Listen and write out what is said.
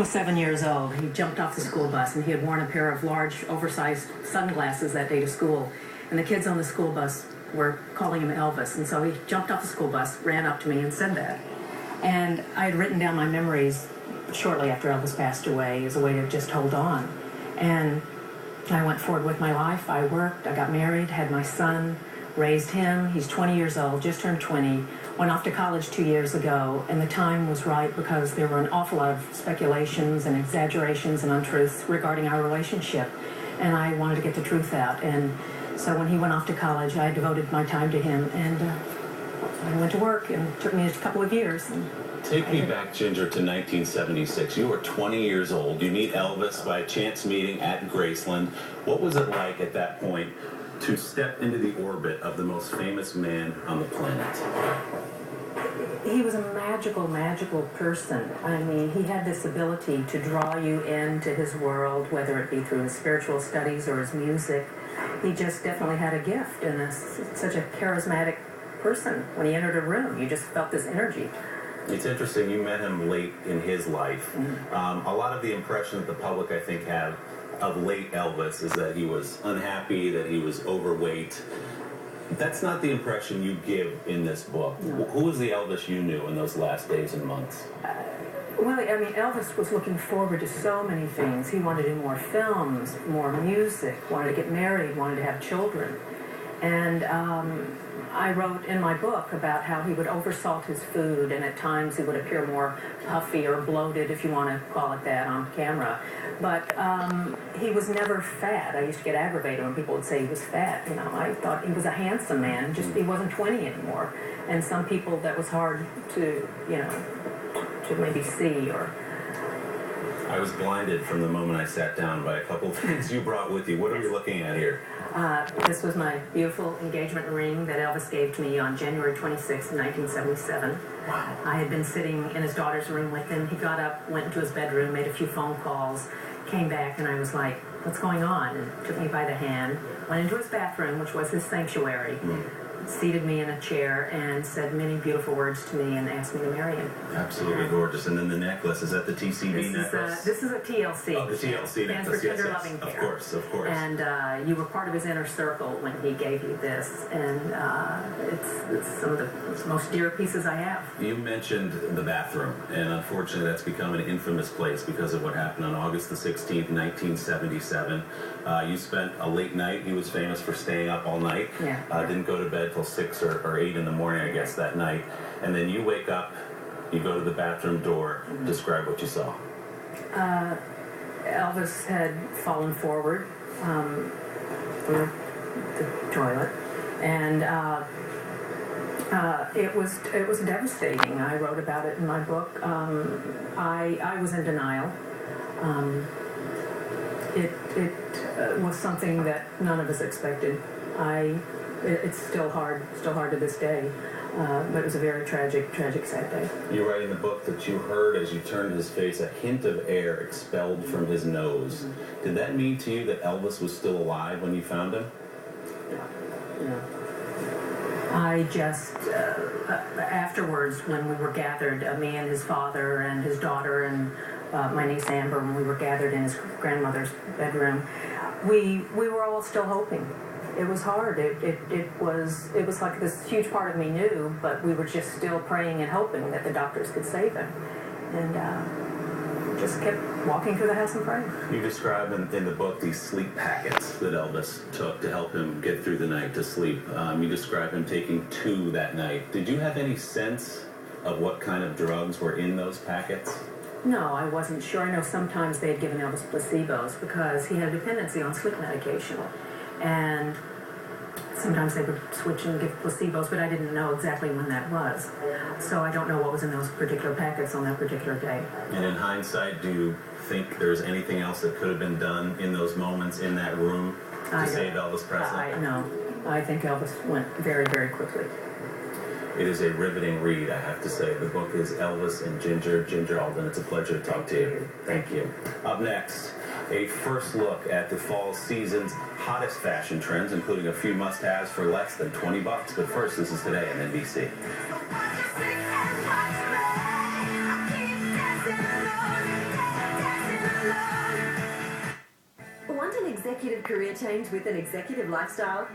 7 years old. He jumped off the school bus, and he had worn a pair of large, oversized sunglasses that day to school. And the kids on the school bus were calling him Elvis. And so he jumped off the school bus, ran up to me, and said that. And I had written down my memories shortly after Elvis passed away as a way to just hold on. And I went forward with my life. I worked, I got married, had my son, raised him. He's 20 years old, just turned 20, went off to college 2 years ago, and the time was right because there were an awful lot of speculations and exaggerations and untruths regarding our relationship, and I wanted to get the truth out. And so when he went off to college, I devoted my time to him, and I went to work, and it took me a couple of years. Take me back, Ginger, to 1976. You were 20 years old. You meet Elvis by a chance meeting at Graceland. What was it like at that point to step into the orbit of the most famous man on the planet? He was a magical, magical person. I mean, he had this ability to draw you into his world, whether it be through his spiritual studies or his music. He just definitely had a gift and such a charismatic person. When he entered a room, you just felt this energy. It's interesting, you met him late in his life. Mm-hmm. A lot of the impression that the public, I think, have of late Elvis is that he was unhappy, that he was overweight. That's not the impression you give in this book. No. Who was the Elvis you knew in those last days and months? Well, I mean, Elvis was looking forward to so many things. He wanted to do more films, more music, wanted to get married, wanted to have children. And I wrote in my book about how he would oversalt his food, and at times he would appear more puffy or bloated, if you want to call it that, on camera. But he was never fat. I used to get aggravated when people would say he was fat. You know, I thought he was a handsome man, just he wasn't 20 anymore. And some people, that was hard to, you know, to maybe see. Or I was blinded from the moment I sat down by a couple of things you brought with you. What are we looking at here? This was my beautiful engagement ring that Elvis gave to me on January 26, 1977. Wow. I had been sitting in his daughter's room with him. He got up, went into his bedroom, made a few phone calls, came back, and I was like, what's going on? And took me by the hand, went into his bathroom, which was his sanctuary, seated me in a chair, and said many beautiful words to me and asked me to marry him. Absolutely gorgeous. And then the necklace, is that the TCB necklace? This is a TLC. Oh, the TLC necklace, Stands for yes. Tender Loving Care. Of course, of course. And you were part of his inner circle when he gave you this, and it's some of the most dear pieces I have. You mentioned the bathroom, and unfortunately that's become an infamous place because of what happened on August the 16th, 1977. You spent a late night. He was famous for staying up all night. Yeah. Didn't go to bed till 6 or 8 in the morning, I guess, that night. And then you wake up, you go to the bathroom door. Describe what you saw. Elvis had fallen forward from the toilet, and it was devastating. I wrote about it in my book. I was in denial. It was something that none of us expected. It's still hard to this day. But it was a very tragic, sad day. You write in the book that you heard, as you turned his face, a hint of air expelled from his nose. Did that mean to you that Elvis was still alive when you found him? No. I just, afterwards, when we were gathered, me and his father and his daughter and my niece Amber, when we were gathered in his grandmother's bedroom, we were all still hoping. It was hard. It was like this huge part of me knew, but we were just still praying and hoping that the doctors could save him. And just kept walking through the house and praying. You describe in the book these sleep packets that Elvis took to help him get through the night to sleep. You describe him taking 2 that night. Did you have any sense of what kind of drugs were in those packets? No, I wasn't sure. I know sometimes they had given Elvis placebos because he had a dependency on sleep medication. And sometimes they would switch and give placebos, but I didn't know exactly when that was. So I don't know what was in those particular packets on that particular day. And in hindsight, do you think there's anything else that could have been done in those moments in that room to save Elvis Presley? No. I think Elvis went very, very quickly. It is a riveting read, I have to say. The book is Elvis and Ginger. Ginger Alden, it's a pleasure to talk to you. Thank you. Up next, a first look at the fall season's hottest fashion trends, including a few must-haves for less than $20. But first, this is Today on NBC. executive career change with an executive lifestyle?